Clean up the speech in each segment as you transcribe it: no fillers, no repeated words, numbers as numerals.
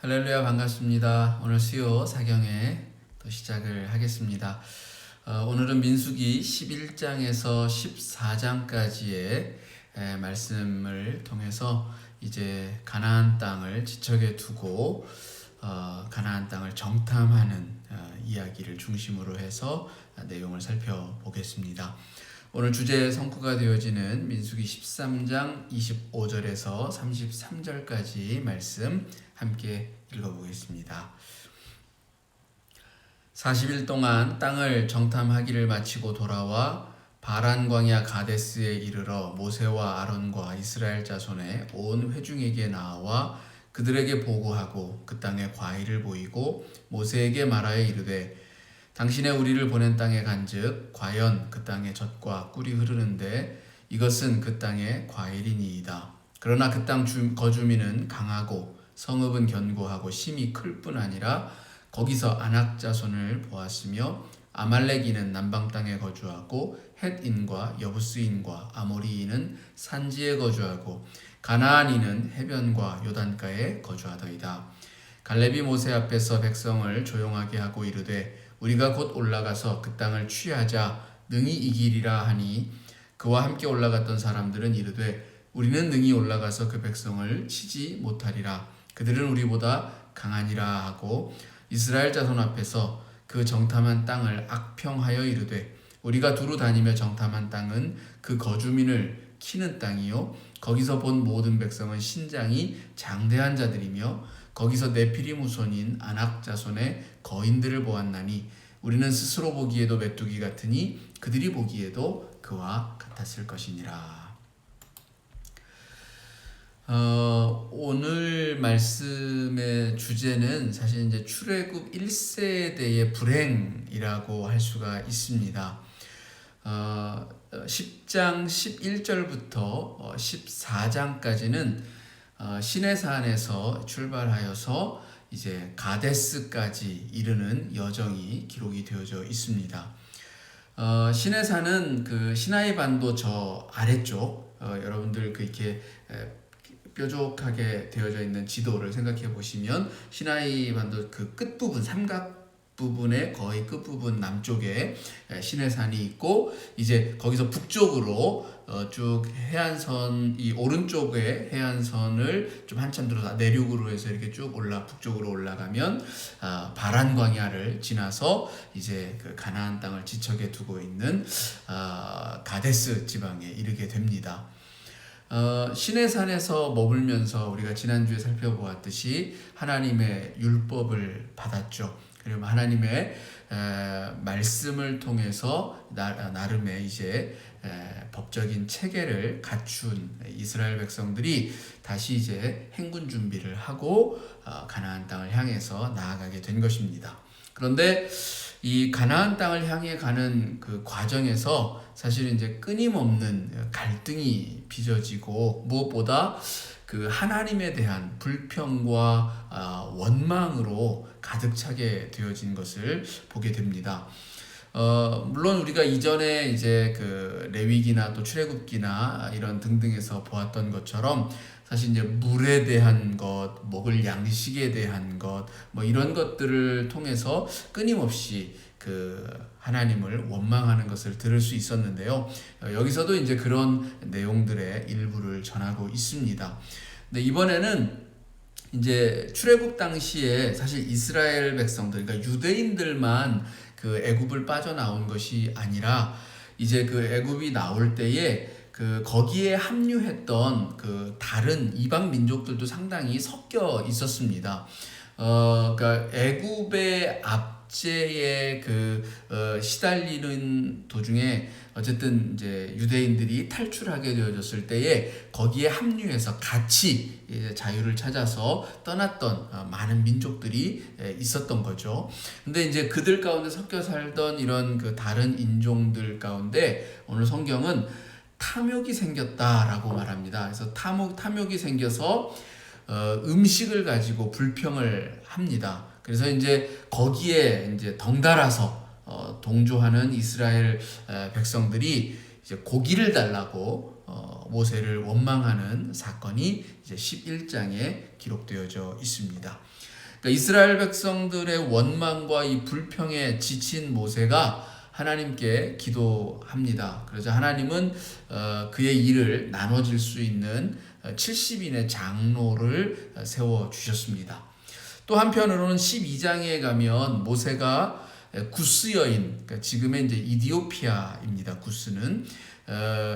할렐루야, 반갑습니다. 오늘 수요 사경에 또 시작을 하겠습니다. 오늘은 민수기 11장에서 14장까지의 말씀을 통해서 이제 가나안 땅을 지척에 두고 가나안 땅을 정탐하는 이야기를 중심으로 해서 내용을 살펴보겠습니다. 오늘 주제 성구가 되어지는 민수기 13장 25절에서 33절까지 말씀 함께 읽어보겠습니다. 40일 동안 땅을 정탐하기를 마치고 돌아와 바란 광야 가데스에 이르러 모세와 아론과 이스라엘 자손의 온 회중에게 나와 그들에게 보고하고 그 땅에 과일을 보이고 모세에게 말하여 이르되 당신의 우리를 보낸 땅에 간즉 과연 그 땅에 젖과 꿀이 흐르는데 이것은 그 땅의 과일이니이다. 그러나 그 땅 거주민은 강하고 성읍은 견고하고 심이 클 뿐 아니라 거기서 아낙 자손을 보았으며 아말렉인은 남방 땅에 거주하고 헷인과 여부스인과 아모리인은 산지에 거주하고 가나안인은 해변과 요단가에 거주하더이다. 갈렙이 모세 앞에서 백성을 조용하게 하고 이르되 우리가 곧 올라가서 그 땅을 취하자 능히 이기리라 하니 그와 함께 올라갔던 사람들은 이르되 우리는 능히 올라가서 그 백성을 치지 못하리라. 그들은 우리보다 강하니라 하고 이스라엘 자손 앞에서 그 정탐한 땅을 악평하여 이르되 우리가 두루 다니며 정탐한 땅은 그 거주민을 키는 땅이요 거기서 본 모든 백성은 신장이 장대한 자들이며 거기서 네피림 후손인 아낙 자손의 거인들을 보았나니 우리는 스스로 보기에도 메뚜기 같으니 그들이 보기에도 그와 같았을 것이니라. 오늘 말씀의 주제는 사실 이제 출애굽 1세대의 불행이라고 할 수가 있습니다. 10장 11절부터 14장까지는 시내산에서 출발하여서 이제 가데스까지 이르는 여정이 기록이 되어져 있습니다. 시내산은 그 시나이 반도 저 아래쪽 여러분들 이렇게 뾰족하게 되어져 있는 지도를 생각해 보시면 시나이 반도 그 끝부분 삼각 부분의 거의 끝부분 남쪽에 시내산이 있고 이제 거기서 북쪽으로 쭉 해안선 이 오른쪽에 해안선을 좀 한참 들어서 내륙으로 해서 이렇게 쭉 북쪽으로 올라가면 바란 광야를 지나서 이제 그 가나안 땅을 지척에 두고 있는 가데스 지방에 이르게 됩니다. 시내산에서 머물면서 우리가 지난주에 살펴보았듯이 하나님의 율법을 받았죠. 그리고 하나님의 말씀을 통해서 나름의 이제 법적인 체계를 갖춘 이스라엘 백성들이 다시 이제 행군 준비를 하고 가나안 땅을 향해서 나아가게 된 것입니다. 그런데 이 가나안 땅을 향해 가는 그 과정에서 사실 이제 끊임없는 갈등이 빚어지고 무엇보다 그 하나님에 대한 불평과 원망으로 가득 차게 되어진 것을 보게 됩니다. 물론 우리가 이전에 이제 그 레위기나 또 출애굽기나 이런 등등에서 보았던 것처럼 사실 이제 물에 대한 것, 먹을 양식에 대한 것, 뭐 이런 것들을 통해서 끊임없이 그 하나님을 원망하는 것을 들을 수 있었는데요. 여기서도 이제 그런 내용들의 일부를 전하고 있습니다. 근데 이번에는 이제 출애굽 당시에 사실 이스라엘 백성들, 그러니까 유대인들만 그 애굽을 빠져나온 것이 아니라 이제 그 애굽이 나올 때에 그 거기에 합류했던 그 다른 이방 민족들도 상당히 섞여 있었습니다. 그러니까 애굽의 압제에 시달리는 도중에 어쨌든 이제 유대인들이 탈출하게 되어졌을 때에 거기에 합류해서 같이 이제 자유를 찾아서 떠났던 많은 민족들이 있었던 거죠. 근데 이제 그들 가운데 섞여 살던 이런 그 다른 인종들 가운데 오늘 성경은 탐욕이 생겼다라고 말합니다. 그래서 탐욕이 생겨서 음식을 가지고 불평을 합니다. 그래서 이제 거기에 이제 덩달아서 동조하는 이스라엘 백성들이 이제 고기를 달라고 모세를 원망하는 사건이 이제 11장에 기록되어져 있습니다. 그러니까 이스라엘 백성들의 원망과 이 불평에 지친 모세가 하나님께 기도합니다. 그래서 하나님은 그의 일을 나눠질 수 있는 70인의 장로를 세워주셨습니다. 또 한편으로는 12장에 가면 모세가 구스 여인, 그러니까 지금의 이제 이디오피아입니다. 구스는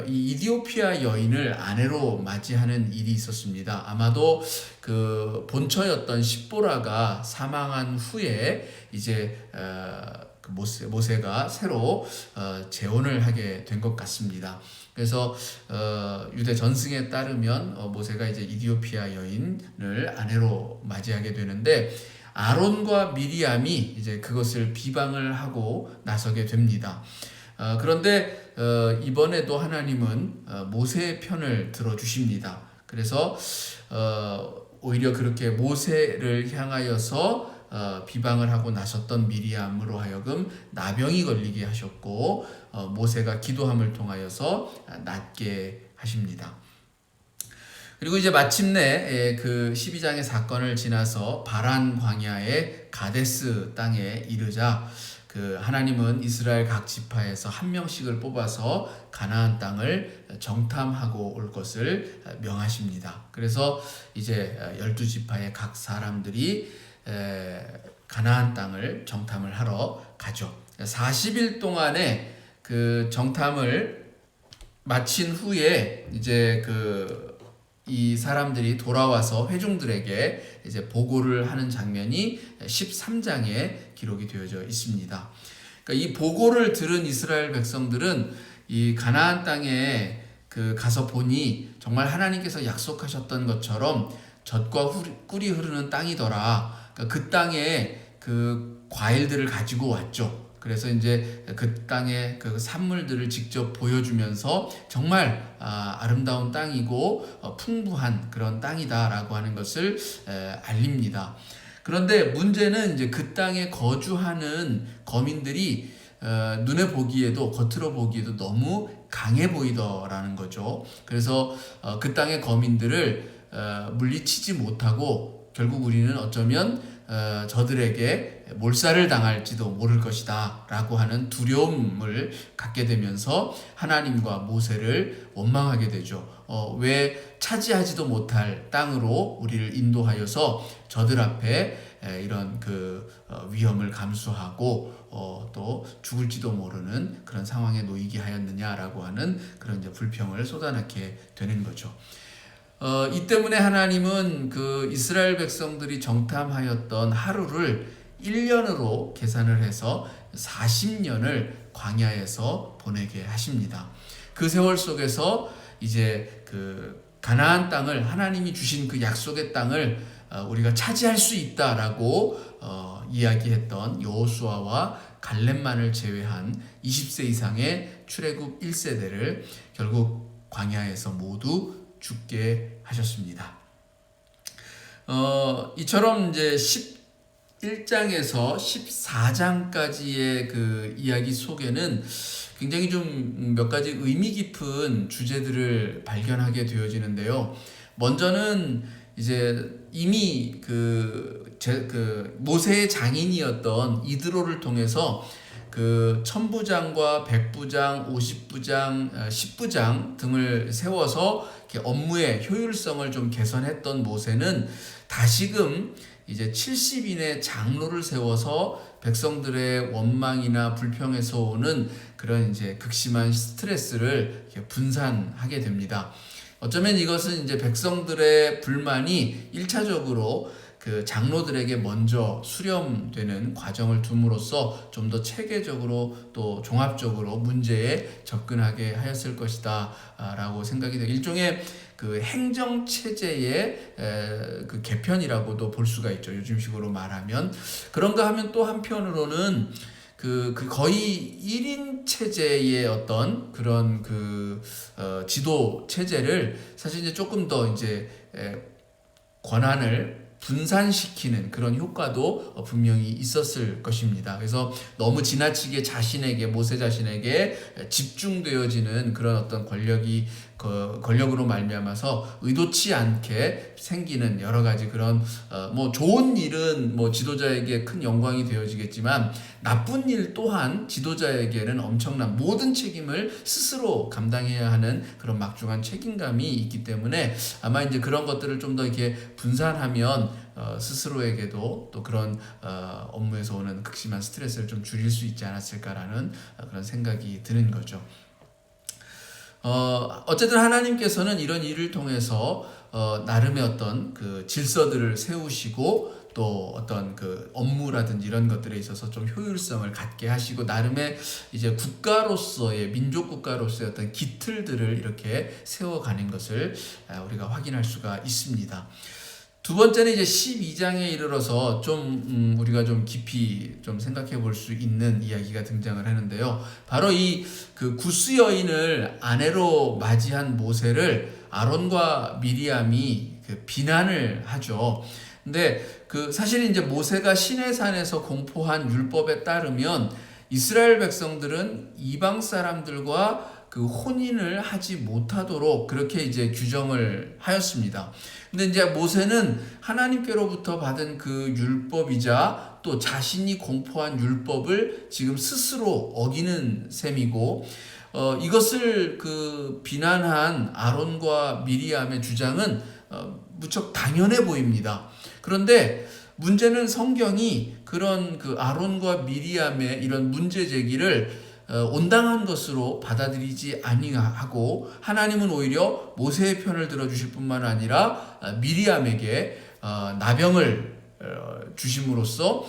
이 이디오피아 여인을 아내로 맞이하는 일이 있었습니다. 아마도 그 본처였던 십보라가 사망한 후에 이제 모세가 새로 재혼을 하게 된 것 같습니다. 그래서 유대 전승에 따르면 모세가 이제 이디오피아 여인을 아내로 맞이하게 되는데 아론과 미리암이 이제 그것을 비방을 하고 나서게 됩니다. 그런데 이번에도 하나님은 모세의 편을 들어주십니다. 그래서 오히려 그렇게 모세를 향하여서 비방을 하고 나섰던 미리암으로 하여금 나병이 걸리게 하셨고 모세가 기도함을 통하여서 낫게 하십니다. 그리고 이제 마침내 그 12장의 사건을 지나서 바란 광야의 가데스 땅에 이르자 그 하나님은 이스라엘 각 지파에서 한 명씩을 뽑아서 가나안 땅을 정탐하고 올 것을 명하십니다. 그래서 이제 12지파의 각 사람들이 가나안 땅을 정탐을 하러 가죠. 40일 동안의 그 정탐을 마친 후에 이제 이 사람들이 돌아와서 회중들에게 이제 보고를 하는 장면이 13장에 기록이 되어져 있습니다. 그러니까 이 보고를 들은 이스라엘 백성들은 이 가나안 땅에 가서 보니 정말 하나님께서 약속하셨던 것처럼 젖과 꿀이 흐르는 땅이더라. 그러니까 그 땅에 그 과일들을 가지고 왔죠. 그래서 이제 그 땅의 그 산물들을 직접 보여주면서 정말 아름다운 땅이고 풍부한 그런 땅이다라고 하는 것을 알립니다. 그런데 문제는 이제 그 땅에 거주하는 거민들이 눈에 보기에도 겉으로 보기에도 너무 강해 보이더라는 거죠. 그래서 그 땅의 거민들을 물리치지 못하고 결국 우리는 어쩌면 저들에게 몰살을 당할지도 모를 것이다 라고 하는 두려움을 갖게 되면서 하나님과 모세를 원망하게 되죠. 왜 차지하지도 못할 땅으로 우리를 인도하여서 저들 앞에 이런 위험을 감수하고 또 죽을지도 모르는 그런 상황에 놓이게 하였느냐라고 하는 그런 이제 불평을 쏟아내게 되는 거죠. 이 때문에 하나님은 그 이스라엘 백성들이 정탐하였던 하루를 1년으로 계산을 해서 40년을 광야에서 보내게 하십니다. 그 세월 속에서 이제 그 가나안 땅을 하나님이 주신 그 약속의 땅을 우리가 차지할 수 있다라고 이야기했던 여호수아와 갈렙만을 제외한 20세 이상의 출애굽 1세대를 결국 광야에서 모두 죽게 하셨습니다. 이처럼 이제 11장에서 14장까지의 그 이야기 속에는 굉장히 좀 몇 가지 의미 깊은 주제들을 발견하게 되어지는데요. 먼저는 이제 이미 모세의 장인이었던 이드로를 통해서 그 천부장과 백부장, 50부장, 10부장 등을 세워서 업무의 효율성을 좀 개선했던 모세는 다시금 이제 70인의 장로를 세워서 백성들의 원망이나 불평에서 오는 그런 이제 극심한 스트레스를 분산하게 됩니다. 어쩌면 이것은 이제 백성들의 불만이 1차적으로 그 장로들에게 먼저 수렴되는 과정을 둠으로써 좀 더 체계적으로 또 종합적으로 문제에 접근하게 하였을 것이다 라고 생각이 돼요. 일종의 그 행정체제의 그 개편이라고도 볼 수가 있죠. 요즘식으로 말하면. 그런가 하면 또 한편으로는 그 거의 1인 체제의 어떤 그런 지도 체제를 사실 이제 조금 더 이제 권한을 분산시키는 그런 효과도 분명히 있었을 것입니다. 그래서 너무 지나치게 모세 자신에게 집중되어지는 그런 어떤 권력으로 말미암아서 의도치 않게 생기는 여러 가지 그런 좋은 일은 지도자에게 큰 영광이 되어지겠지만 나쁜 일 또한 지도자에게는 엄청난 모든 책임을 스스로 감당해야 하는 그런 막중한 책임감이 있기 때문에 아마 이제 그런 것들을 좀 더 이렇게 분산하면 스스로에게도 또 그런 업무에서 오는 극심한 스트레스를 좀 줄일 수 있지 않았을까라는 그런 생각이 드는 거죠. 어쨌든 하나님께서는 이런 일을 통해서 나름의 어떤 그 질서들을 세우시고 또 어떤 그 업무라든지 이런 것들에 있어서 좀 효율성을 갖게 하시고 나름의 이제 민족 국가로서의 어떤 기틀들을 이렇게 세워가는 것을 우리가 확인할 수가 있습니다. 두 번째는 이제 12장에 이르러서 좀 우리가 좀 깊이 좀 생각해 볼 수 있는 이야기가 등장을 하는데요. 바로 이 그 구스 여인을 아내로 맞이한 모세를 아론과 미리암이 그 비난을 하죠. 근데 사실 이제 모세가 시내산에서 공포한 율법에 따르면 이스라엘 백성들은 이방 사람들과 그 혼인을 하지 못하도록 그렇게 이제 규정을 하였습니다. 근데 이제 모세는 하나님께로부터 받은 그 율법이자 또 자신이 공포한 율법을 지금 스스로 어기는 셈이고, 이것을 비난한 아론과 미리암의 주장은 무척 당연해 보입니다. 그런데 문제는 성경이 그런 아론과 미리암의 이런 문제 제기를 온당한 것으로 받아들이지 아니하고 하나님은 오히려 모세의 편을 들어주실 뿐만 아니라 미리암에게 나병을 주심으로써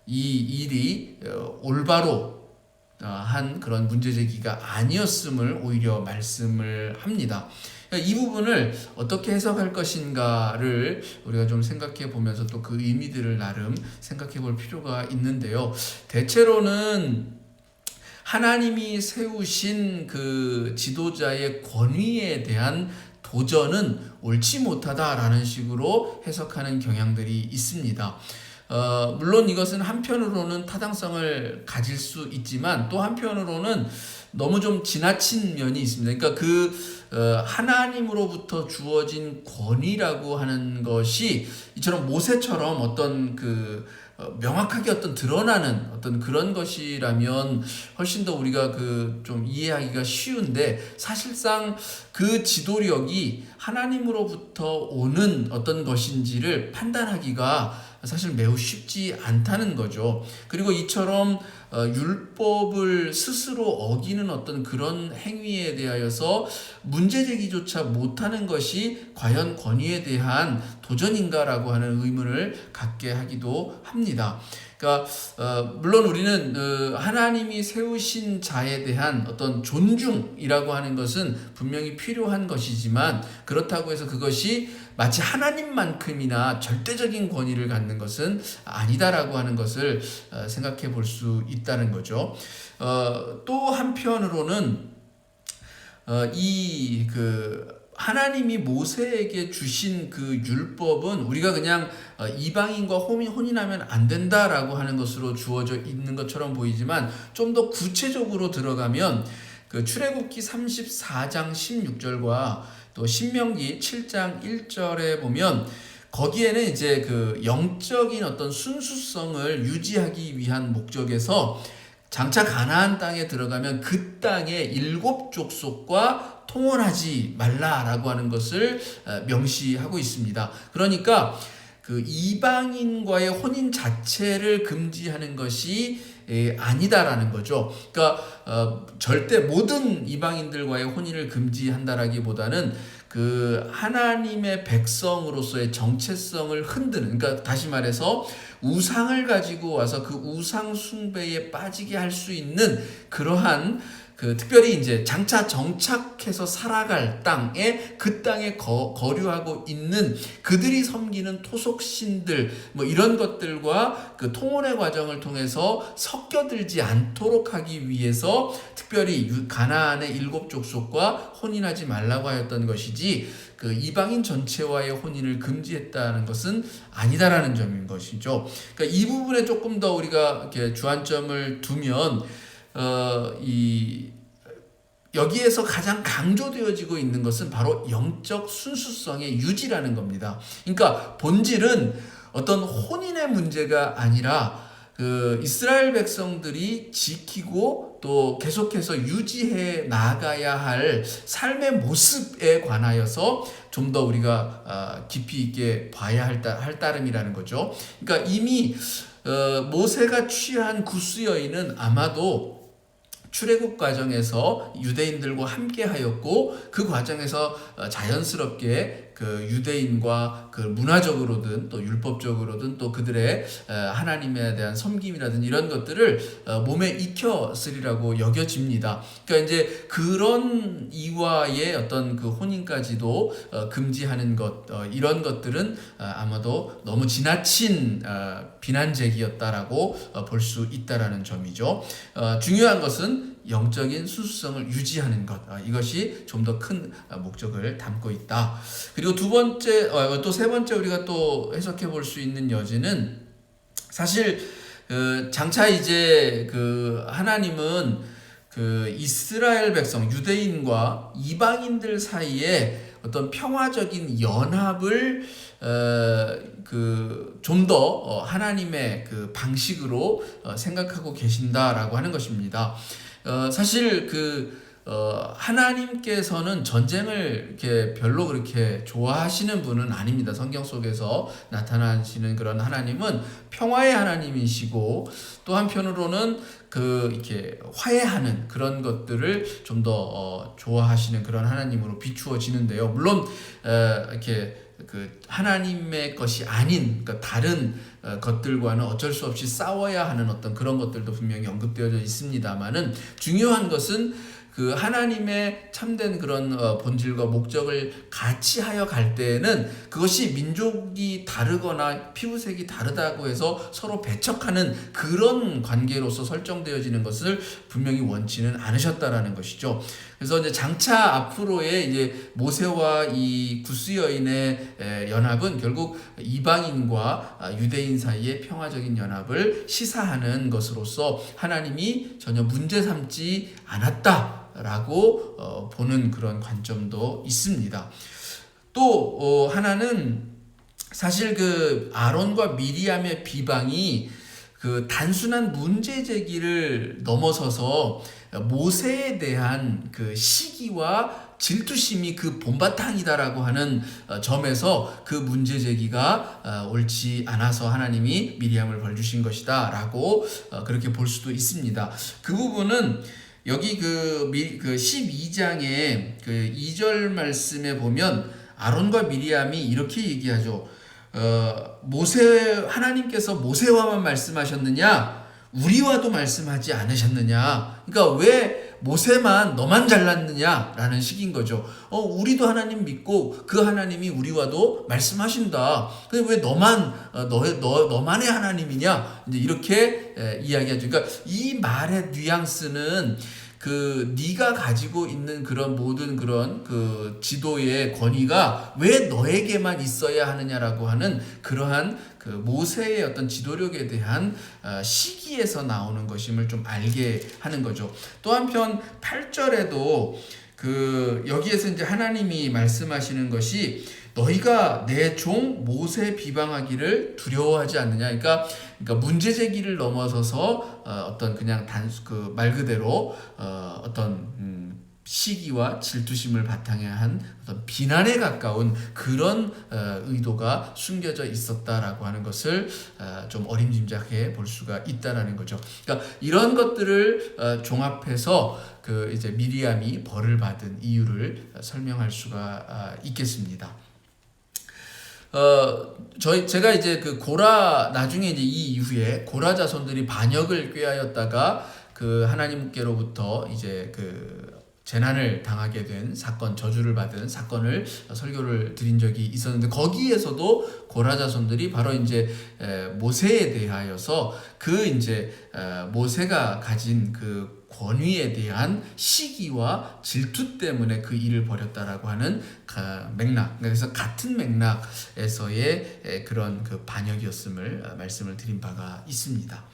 이 일이 올바로 한 그런 문제 제기가 아니었음을 오히려 말씀을 합니다. 이 부분을 어떻게 해석할 것인가를 우리가 좀 생각해 보면서 또 그 의미들을 나름 생각해 볼 필요가 있는데요. 대체로는 하나님이 세우신 그 지도자의 권위에 대한 도전은 옳지 못하다라는 식으로 해석하는 경향들이 있습니다. 물론 이것은 한편으로는 타당성을 가질 수 있지만 또 한편으로는 너무 좀 지나친 면이 있습니다. 그러니까 하나님으로부터 주어진 권위라고 하는 것이 이처럼 모세처럼 어떤 명확하게 어떤 드러나는 어떤 그런 것이라면 훨씬 더 우리가 좀 이해하기가 쉬운데, 사실상 그 지도력이 하나님으로부터 오는 어떤 것인지를 판단하기가 사실 매우 쉽지 않다는 거죠. 그리고 이처럼 율법을 스스로 어기는 어떤 그런 행위에 대하여서 문제제기조차 못하는 것이 과연 권위에 대한 도전인가라고 하는 의문을 갖게 하기도 합니다. 그러니까 물론 우리는 하나님이 세우신 자에 대한 어떤 존중이라고 하는 것은 분명히 필요한 것이지만, 그렇다고 해서 그것이 마치 하나님만큼이나 절대적인 권위를 갖는 것은 아니다라고 하는 것을 생각해 볼 수 있다는 거죠. 또 한편으로는 하나님이 모세에게 주신 그 율법은 우리가 그냥 이방인과 혼인하면 안 된다라고 하는 것으로 주어져 있는 것처럼 보이지만, 좀 더 구체적으로 들어가면 출애굽기 34장 16절과 또 신명기 7장 1절에 보면 거기에는 이제 영적인 어떤 순수성을 유지하기 위한 목적에서 장차 가나안 땅에 들어가면 그 땅의 7 족속과 통혼하지 말라라고 하는 것을 명시하고 있습니다. 그러니까 이방인과의 혼인 자체를 금지하는 것이 아니다라는 거죠. 그러니까 절대 모든 이방인들과의 혼인을 금지한다라기보다는 하나님의 백성으로서의 정체성을 흔드는, 그러니까 다시 말해서 우상을 가지고 와서 그 우상 숭배에 빠지게 할 수 있는 그러한 특별히 이제 장차 정착해서 살아갈 땅에 그 땅에 거류하고 있는 그들이 섬기는 토속신들 뭐 이런 것들과 그 통혼의 과정을 통해서 섞여들지 않도록 하기 위해서 특별히 가나안의 7족속과 혼인하지 말라고 하였던 것이지 그 이방인 전체와의 혼인을 금지했다는 것은 아니다라는 점인 것이죠. 그러니까 이 부분에 조금 더 우리가 이렇게 주안점을 두면 여기에서 가장 강조되어지고 있는 것은 바로 영적 순수성의 유지라는 겁니다. 그러니까 본질은 어떤 혼인의 문제가 아니라 그 이스라엘 백성들이 지키고 또 계속해서 유지해 나가야 할 삶의 모습에 관하여서 좀 더 우리가 깊이 있게 봐야 할 따름이라는 거죠. 그러니까 이미 모세가 취한 구스 여인은 아마도 출애굽 과정에서 유대인들과 함께 하였고 그 과정에서 자연스럽게 그 유대인과 그 문화적으로든 또 율법적으로든 또 그들의 하나님에 대한 섬김이라든 이런 것들을 몸에 익혔으리라고 여겨집니다. 그러니까 이제 그런 이와의 어떤 그 혼인까지도 금지하는 것 이런 것들은 아마도 너무 지나친 비난적이었다라고 볼 수 있다라는 점이죠. 중요한 것은 영적인 순수성을 유지하는 것 이것이 좀 더 큰 목적을 담고 있다. 그리고 두 번째 또 세 번째 우리가 또 해석해 볼 수 있는 여지는 사실 장차 이제 그 하나님은 그 이스라엘 백성 유대인과 이방인들 사이에 어떤 평화적인 연합을 그 좀 더 하나님의 그 방식으로 생각하고 계신다라고 하는 것입니다. 사실 하나님께서는 전쟁을 이렇게 별로 그렇게 좋아하시는 분은 아닙니다. 성경 속에서 나타나시는 그런 하나님은 평화의 하나님이시고 또 한편으로는 이렇게 화해하는 그런 것들을 좀 더 좋아하시는 그런 하나님으로 비추어지는데요. 물론 이렇게 그 하나님의 것이 아닌 그러니까 다른 것들과는 어쩔 수 없이 싸워야 하는 어떤 그런 것들도 분명히 언급되어져 있습니다만은 중요한 것은 그 하나님의 참된 그런 본질과 목적을 같이 하여 갈 때에는 그것이 민족이 다르거나 피부색이 다르다고 해서 서로 배척하는 그런 관계로서 설정되어지는 것을 분명히 원치는 않으셨다라는 것이죠. 그래서 이제 장차 앞으로의 이제 모세와 이 구스 여인의 연합은 결국 이방인과 유대인 사이의 평화적인 연합을 시사하는 것으로서 하나님이 전혀 문제 삼지 않았다라고 보는 그런 관점도 있습니다. 또 하나는 사실 그 아론과 미리암의 비방이 그 단순한 문제 제기를 넘어서서 모세에 대한 그 시기와 질투심이 그 본바탕이다라고 하는 점에서 그 문제 제기가 옳지 않아서 하나님이 미리암을 벌 주신 것이다라고 그렇게 볼 수도 있습니다. 그 부분은 여기 그 12장의 그 2절 말씀에 보면 아론과 미리암이 이렇게 얘기하죠. 하나님께서 모세와만 말씀하셨느냐? 우리와도 말씀하지 않으셨느냐? 그러니까 왜 모세만 너만 잘났느냐라는 식인 거죠. 우리도 하나님 믿고 그 하나님이 우리와도 말씀하신다. 근데 왜 너만의 하나님이냐? 이제 이렇게 이야기하죠. 그러니까 이 말의 뉘앙스는 네가 가지고 있는 그런 모든 그런 그 지도의 권위가 왜 너에게만 있어야 하느냐라고 하는 그러한 그 모세의 어떤 지도력에 대한 시기에서 나오는 것임을 좀 알게 하는 거죠. 또 한편 8절에도 여기에서 이제 하나님이 말씀하시는 것이 너희가 내 종 모세 비방하기를 두려워하지 않느냐. 그러니까 문제 제기를 넘어서서 어떤 그냥 말 그대로 어떤 시기와 질투심을 바탕에 한 어떤 비난에 가까운 그런 의도가 숨겨져 있었다라고 하는 것을 좀 어림짐작해 볼 수가 있다라는 거죠. 그러니까 이런 것들을 종합해서 이제 미리암이 벌을 받은 이유를 설명할 수가 있겠습니다. 제가 이제 나중에 이제 이 이후에 고라 자손들이 반역을 꾀하였다가 그 하나님께로부터 이제 그 재난을 당하게 된 사건, 저주를 받은 사건을 설교를 드린 적이 있었는데, 거기에서도 고라 자손들이 바로 이제 모세에 대하여서 그 이제 모세가 가진 그 권위에 대한 시기와 질투 때문에 그 일을 벌였다라고 하는 맥락, 그래서 같은 맥락에서의 그런 그 반역이었음을 말씀을 드린 바가 있습니다.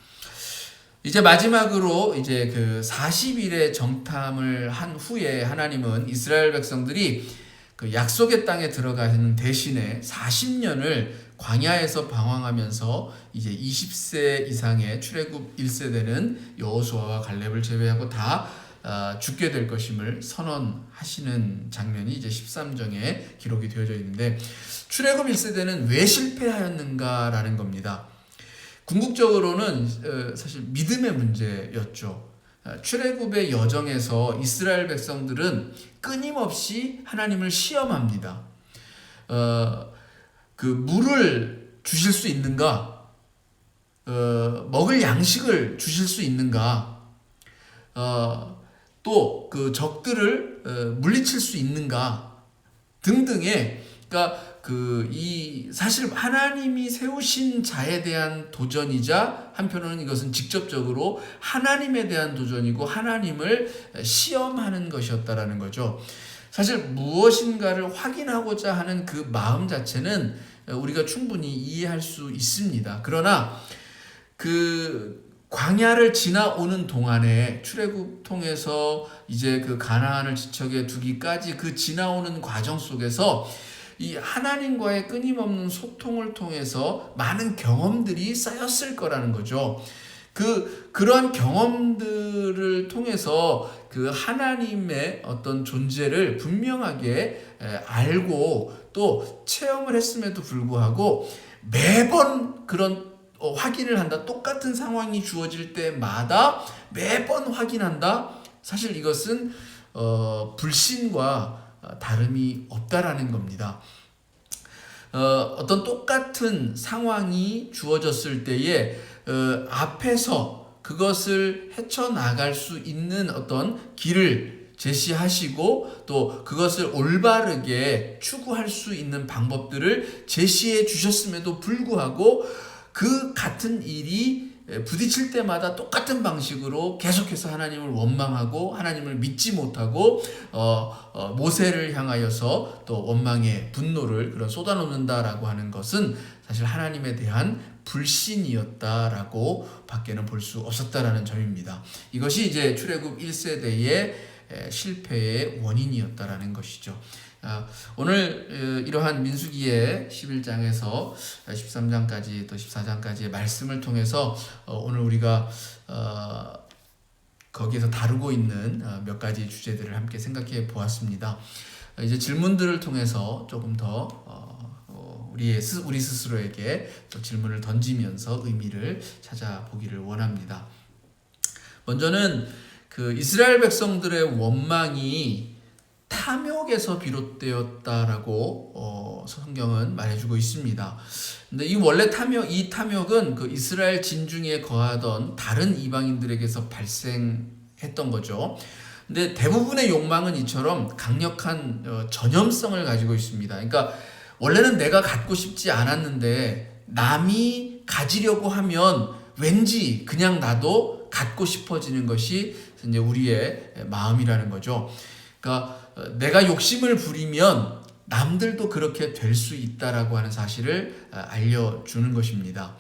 이제 마지막으로 이제 그 40일의 정탐을 한 후에 하나님은 이스라엘 백성들이 그 약속의 땅에 들어가는 대신에 40년을 광야에서 방황하면서 이제 20세 이상의 출애굽 1세대는 여호수아와 갈렙을 제외하고 다 죽게 될 것임을 선언하시는 장면이 이제 13장에 기록이 되어져 있는데, 출애굽 1세대는 왜 실패하였는가라는 겁니다. 궁극적으로는 사실 믿음의 문제였죠. 출애굽의 여정에서 이스라엘 백성들은 끊임없이 하나님을 시험합니다. 그 물을 주실 수 있는가? 먹을 양식을 주실 수 있는가? 또 그 적들을 물리칠 수 있는가? 등등의, 그러니까 사실 하나님이 세우신 자에 대한 도전이자 한편으로는 이것은 직접적으로 하나님에 대한 도전이고 하나님을 시험하는 것이었다라는 거죠. 사실 무엇인가를 확인하고자 하는 그 마음 자체는 우리가 충분히 이해할 수 있습니다. 그러나 그 광야를 지나오는 동안에 출애굽 통해서 이제 그 가나안을 지척에 두기까지 그 지나오는 과정 속에서 이 하나님과의 끊임없는 소통을 통해서 많은 경험들이 쌓였을 거라는 거죠. 그러한 경험들을 통해서 그 하나님의 어떤 존재를 분명하게 알고 또 체험을 했음에도 불구하고 매번 그런 확인을 한다. 똑같은 상황이 주어질 때마다 매번 확인한다. 사실 이것은 불신과 다름이 없다라는 겁니다. 어떤 똑같은 상황이 주어졌을 때에 앞에서 그것을 헤쳐나갈 수 있는 어떤 길을 제시하시고 또 그것을 올바르게 추구할 수 있는 방법들을 제시해 주셨음에도 불구하고 그 같은 일이 부딪힐 때마다 똑같은 방식으로 계속해서 하나님을 원망하고 하나님을 믿지 못하고 모세를 향하여서 또 원망의 분노를 쏟아놓는다라고 하는 것은 사실 하나님에 대한 불신이었다라고 밖에는 볼 수 없었다라는 점입니다. 이것이 이제 출애굽 1세대의 실패의 원인이었다라는 것이죠. 오늘 이러한 민수기의 11장에서 13장까지 또 14장까지의 말씀을 통해서 오늘 우리가 거기에서 다루고 있는 몇 가지 주제들을 함께 생각해 보았습니다. 이제 질문들을 통해서 조금 더 우리 스스로에게 또 질문을 던지면서 의미를 찾아보기를 원합니다. 먼저는 그 이스라엘 백성들의 원망이 탐욕에서 비롯되었다라고 성경은 말해주고 있습니다. 근데 이 탐욕은 그 이스라엘 진중에 거하던 다른 이방인들에게서 발생했던 거죠. 근데 대부분의 욕망은 이처럼 강력한 전염성을 가지고 있습니다. 그러니까 원래는 내가 갖고 싶지 않았는데 남이 가지려고 하면 왠지 그냥 나도 갖고 싶어지는 것이 이제 우리의 마음이라는 거죠. 그러니까 내가 욕심을 부리면 남들도 그렇게 될 수 있다라고 하는 사실을 알려주는 것입니다.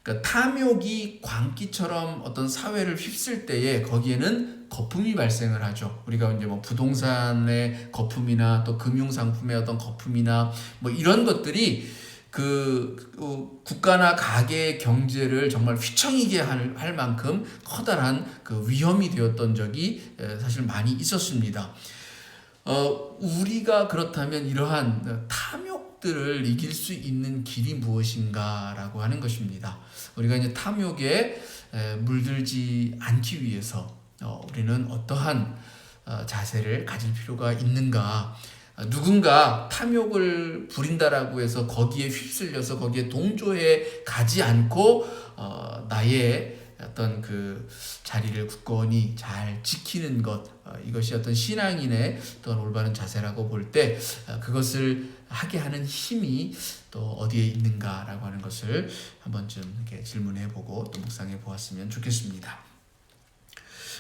그러니까 탐욕이 광기처럼 어떤 사회를 휩쓸 때에 거기에는 거품이 발생을 하죠. 우리가 이제 뭐 부동산의 거품이나 또 금융상품의 어떤 거품이나 뭐 이런 것들이 국가나 가계의 경제를 정말 휘청이게 할 만큼 커다란 그 위험이 되었던 적이 사실 많이 있었습니다. 우리가 그렇다면 이러한 탐욕들을 이길 수 있는 길이 무엇인가라고 하는 것입니다. 우리가 이제 탐욕에 물들지 않기 위해서 우리는 어떠한 자세를 가질 필요가 있는가? 누군가 탐욕을 부린다라고 해서 거기에 휩쓸려서 거기에 동조해 가지 않고 나의 어떤 그 자리를 굳건히 잘 지키는 것, 이것이 어떤 신앙인의 어떤 올바른 자세라고 볼 때 그것을 하게 하는 힘이 또 어디에 있는가라고 하는 것을 한번쯤 이렇게 질문해보고 또 묵상해 보았으면 좋겠습니다.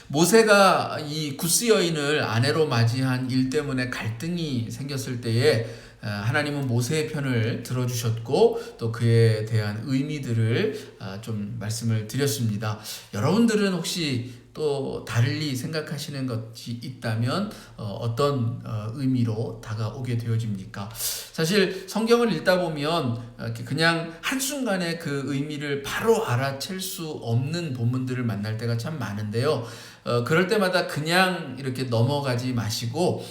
모세가 이 구스 여인을 아내로 맞이한 일 때문에 갈등이 생겼을 때에 하나님은 모세의 편을 들어주셨고 또 그에 대한 의미들을 좀 말씀을 드렸습니다. 여러분들은 혹시 또 달리 생각하시는 것이 있다면 어떤 의미로 다가오게 되어집니까? 사실 성경을 읽다 보면 그냥 한순간에 그 의미를 바로 알아챌 수 없는 본문들을 만날 때가 참 많은데요. 그럴 때마다 그냥 이렇게 넘어가지 마시고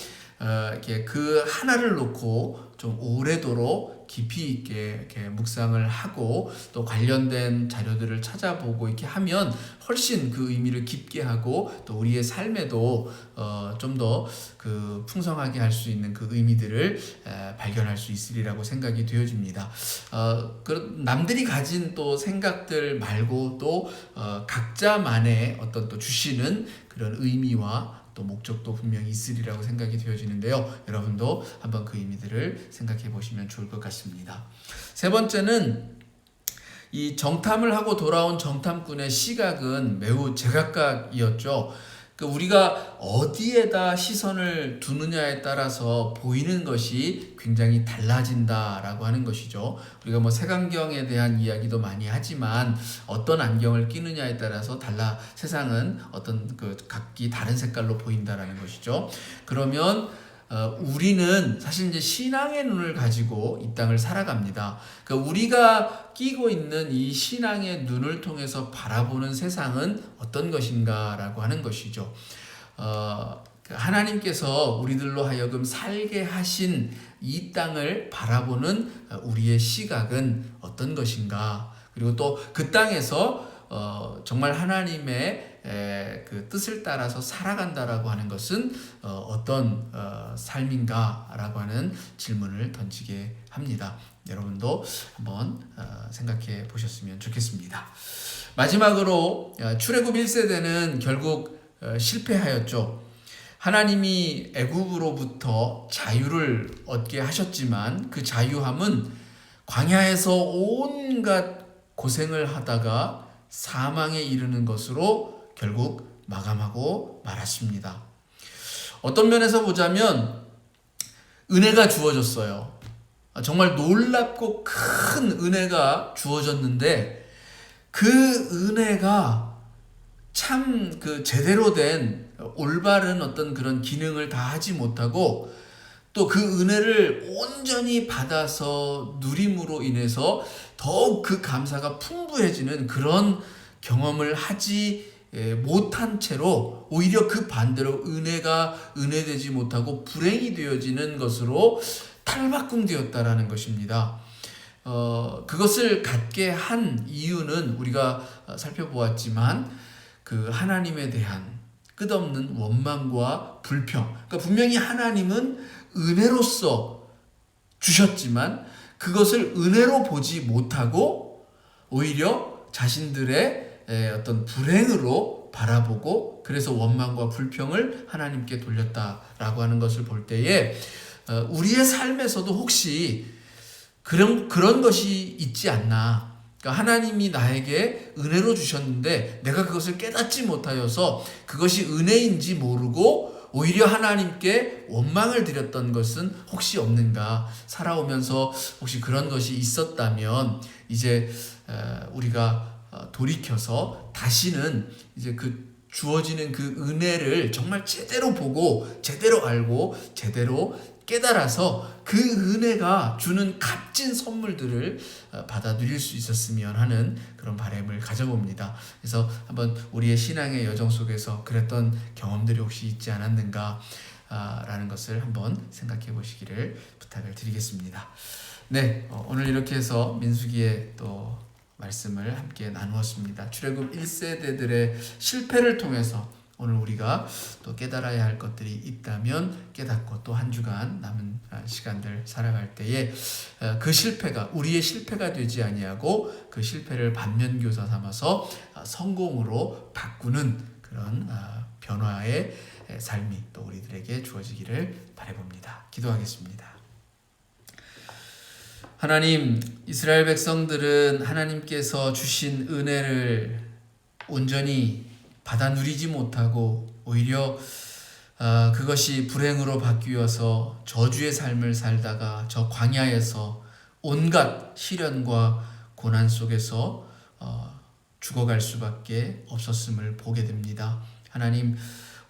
이렇게 그 하나를 놓고 좀 오래도록 깊이 있게 이렇게 묵상을 하고 또 관련된 자료들을 찾아보고 이렇게 하면 훨씬 그 의미를 깊게 하고 또 우리의 삶에도 좀 더 그 풍성하게 할 수 있는 그 의미들을 발견할 수 있으리라고 생각이 되어집니다. 남들이 가진 또 생각들 말고 또 각자만의 어떤 또 주시는 그런 의미와 또 목적도 분명히 있으리라고 생각이 되어지는데요. 여러분도 한번 그 의미들을 생각해 보시면 좋을 것 같습니다. 세 번째는 이 정탐을 하고 돌아온 정탐꾼의 시각은 매우 제각각이었죠. 우리가 어디에다 시선을 두느냐에 따라서 보이는 것이 굉장히 달라진다라고 하는 것이죠. 우리가 뭐 색안경에 대한 이야기도 많이 하지만 어떤 안경을 끼느냐에 따라서 세상은 어떤 그 각기 다른 색깔로 보인다라는 것이죠. 그러면 우리는 사실 이제 신앙의 눈을 가지고 이 땅을 살아갑니다. 그러니까 우리가 끼고 있는 이 신앙의 눈을 통해서 바라보는 세상은 어떤 것인가라고 하는 것이죠. 하나님께서 우리들로 하여금 살게 하신 이 땅을 바라보는 우리의 시각은 어떤 것인가? 그리고 또 그 땅에서 정말 하나님의 그 뜻을 따라서 살아간다라고 하는 것은 어떤 삶인가라고 하는 질문을 던지게 합니다. 여러분도 한번 생각해 보셨으면 좋겠습니다. 마지막으로 출애굽 1세대는 결국 실패하였죠. 하나님이 애굽으로부터 자유를 얻게 하셨지만 그 자유함은 광야에서 온갖 고생을 하다가 사망에 이르는 것으로 결국 마감하고 말았습니다. 어떤 면에서 보자면 은혜가 주어졌어요. 정말 놀랍고 큰 은혜가 주어졌는데 그 은혜가 참 그 제대로 된 올바른 어떤 그런 기능을 다 하지 못하고 또 그 은혜를 온전히 받아서 누림으로 인해서 더욱 그 감사가 풍부해지는 그런 경험을 하지 못한 채로 오히려 그 반대로 은혜가 은혜되지 못하고 불행이 되어지는 것으로 탈바꿈되었다라는 것입니다. 그것을 갖게 한 이유는 우리가 살펴보았지만 그 하나님에 대한 끝없는 원망과 불평. 그러니까 분명히 하나님은 은혜로서 주셨지만 그것을 은혜로 보지 못하고 오히려 자신들의 어떤 불행으로 바라보고 그래서 원망과 불평을 하나님께 돌렸다라고 하는 것을 볼 때에 우리의 삶에서도 혹시 그런 것이 있지 않나. 그러니까 하나님이 나에게 은혜로 주셨는데 내가 그것을 깨닫지 못하여서 그것이 은혜인지 모르고 오히려 하나님께 원망을 드렸던 것은 혹시 없는가? 살아오면서 혹시 그런 것이 있었다면 이제 우리가 돌이켜서 다시는 이제 그 주어지는 그 은혜를 정말 제대로 보고 제대로 알고 제대로 깨달아서 그 은혜가 주는 값진 선물들을 받아 누릴 수 있었으면 하는 그런 바람을 가져봅니다. 그래서 한번 우리의 신앙의 여정 속에서 그랬던 경험들이 혹시 있지 않았는가 라는 것을 한번 생각해 보시기를 부탁을 드리겠습니다. 네, 오늘 이렇게 해서 민수기의 또 말씀을 함께 나누었습니다. 출애굽 1세대들의 실패를 통해서 오늘 우리가 또 깨달아야 할 것들이 있다면 깨닫고 또 한 주간 남은 시간들 살아갈 때에 그 실패가 우리의 실패가 되지 아니하고 그 실패를 반면교사 삼아서 성공으로 바꾸는 그런 변화의 삶이 또 우리들에게 주어지기를 바라봅니다. 기도하겠습니다. 하나님, 이스라엘 백성들은 하나님께서 주신 은혜를 온전히 받아 누리지 못하고 오히려 그것이 불행으로 바뀌어서 저주의 삶을 살다가 저 광야에서 온갖 시련과 고난 속에서 죽어갈 수밖에 없었음을 보게 됩니다. 하나님,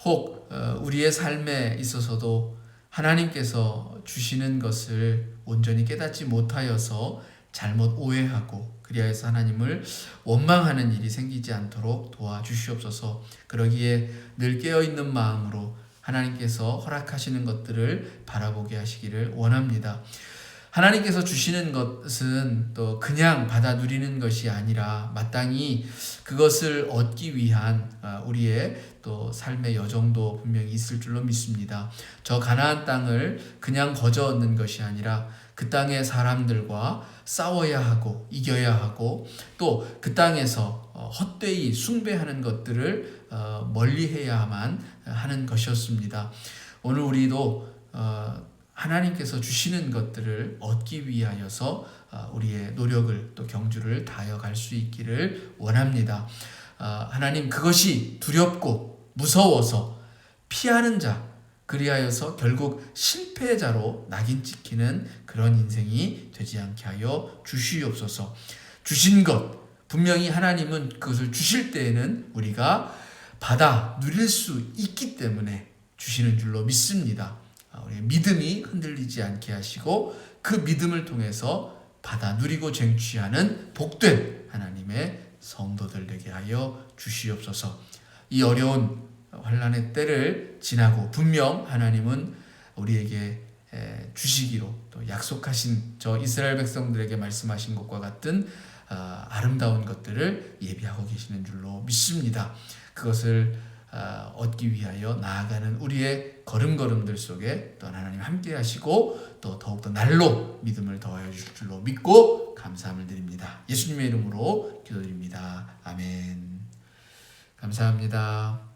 혹 우리의 삶에 있어서도 하나님께서 주시는 것을 온전히 깨닫지 못하여서 잘못 오해하고 그리하여서 하나님을 원망하는 일이 생기지 않도록 도와주시옵소서. 그러기에 늘 깨어있는 마음으로 하나님께서 허락하시는 것들을 바라보게 하시기를 원합니다. 하나님께서 주시는 것은 또 그냥 받아 누리는 것이 아니라 마땅히 그것을 얻기 위한 우리의 또 삶의 여정도 분명히 있을 줄로 믿습니다. 저 가나안 땅을 그냥 거저 얻는 것이 아니라 그 땅의 사람들과 싸워야 하고 이겨야 하고 또 그 땅에서 헛되이 숭배하는 것들을 멀리해야만 하는 것이었습니다. 오늘 우리도 하나님께서 주시는 것들을 얻기 위하여서 우리의 노력을 또 경주를 다하여 갈 수 있기를 원합니다. 하나님, 그것이 두렵고 무서워서 피하는 자, 그리하여서 결국 실패자로 낙인 찍히는 그런 인생이 되지 않게 하여 주시옵소서. 주신 것, 분명히 하나님은 그것을 주실 때에는 우리가 받아 누릴 수 있기 때문에 주시는 줄로 믿습니다. 우리의 믿음이 흔들리지 않게 하시고 그 믿음을 통해서 받아 누리고 쟁취하는 복된 하나님의 성도들 되게 하여 주시옵소서. 이 어려운 환난의 때를 지나고 분명 하나님은 우리에게 주시기로 또 약속하신 저 이스라엘 백성들에게 말씀하신 것과 같은 아름다운 것들을 예비하고 계시는 줄로 믿습니다. 그것을 얻기 위하여 나아가는 우리의 걸음걸음들 속에 또 하나님 함께 하시고 또 더욱더 날로 믿음을 더하여 주실 줄로 믿고 감사함을 드립니다. 예수님의 이름으로 기도드립니다. 아멘. 감사합니다.